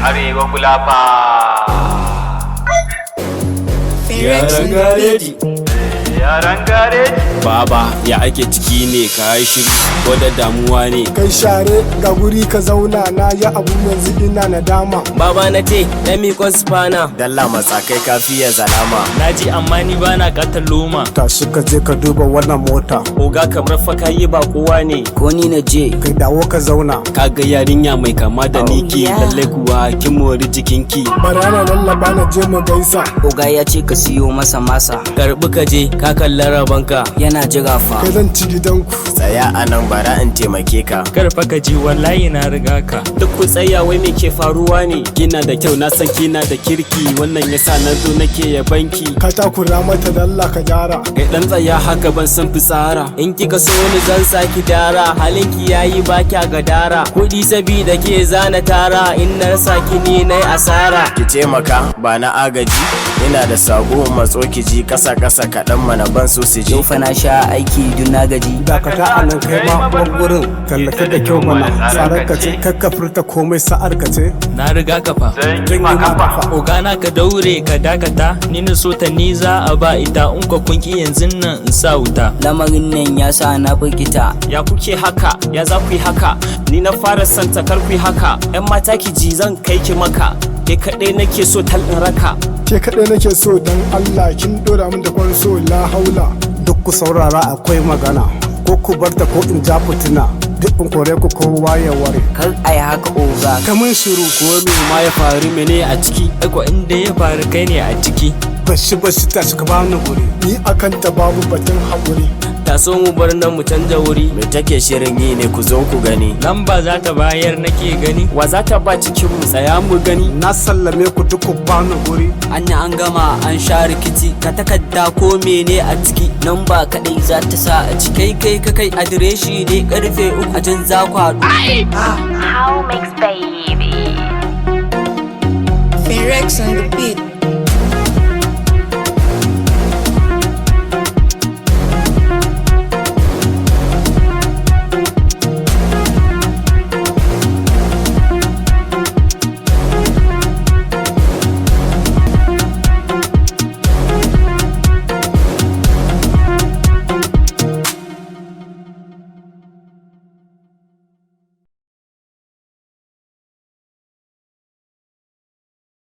Arewa Gulafa. Yaran gareji. Yaran gareji. Baba ya ake ciki ne, ka yi shiru ko da damuwa ne? Kai share ga guri ka zauna, na yi abu yanzu ina nadama. Baba na ce ya miƙon spana. Dalla matsakai kafiya zalama. Naji amma ni bana katar loma. Tashi ka je ka duba wannan mota. Oga kamar fa kayi ba kowa ne. Ko ni na je. Kai dawo ka zauna. Kaga yarinya mai kama da niki, lalle kuwa kin mori jikinki. Bara na lallaba na je mu gaisa. Oga ya ce ka siyo masa masa. Karbi ka je ka kalli rabanka. Yana jira fa. Kai zan ci gidanku. Tsaya a nan bara in taimake ka. Karfa ka ji wallahi na riga ka. Duk ku tsaya wai me ke faruwa ne? Kina da kyau, na san kina da kirki, wannan yasa na zo nake ya banki. Ka takura mata dalla ka gyara. Kai dan tsaya haka ban san fitsara. In kika so ni zan saki dara. Halinki yayi ba kya gadara. Kudi sabida ke zana tara. In na rasa ki ni nai asara. Ki taimaka ba na agaji. Ina da sako matso ki ji kasa kasa kaɗan mana ban so su ji. Yau fa na sha aiki dun na gaji. Dakata a nan kai ma gurin. Tallata da kyau mana. Tsarar ka ce kakka furta komai sa'ar ka ce. Na riga ka fa. Zan yi ma kafa. Ogana ka daure ka dakata. Ni na so ta ni za a ba ita. In ka kunki yanzu nan in sa wuta. Lamarin nan ya sa na firgita. Ya kuke haka, ya za ku yi haka, ni na fara son ta kar ku yi haka. Yan mata ki ji zan kai ki maka, ke kaɗai nake so tal in raka. Ke kaɗai nake so dan Allah, kin dora min da kwan so la haula. Duk ku saurara akwai magana, ko ku barta ko in ja fitina. Duk in kore ku kowa ya ware. Kar ai haka oga. Kamun shiru Ko me ma ya faru, mene a ciki? Eko inda ya faru kai ne a ciki. bashi tashi ka bani guri. Ni akan ta babu batun haƙuri. Ta so mu bar nan mu canja wuri. Me take shirin yi ne ku zo ku gani. Lamba za ta bayar nake gani. Wa za ta ba cikin mu Tsaya mu gani. Na sallame ku duk ku bani guri. Anya an gama an sha rikici. Ka takarda ko mene a ciki. Nan ba kadai za ta sa a ciki. Kai adireshi ne karfe 3 a can za ku haɗu. How mix baby. Rex on the beat.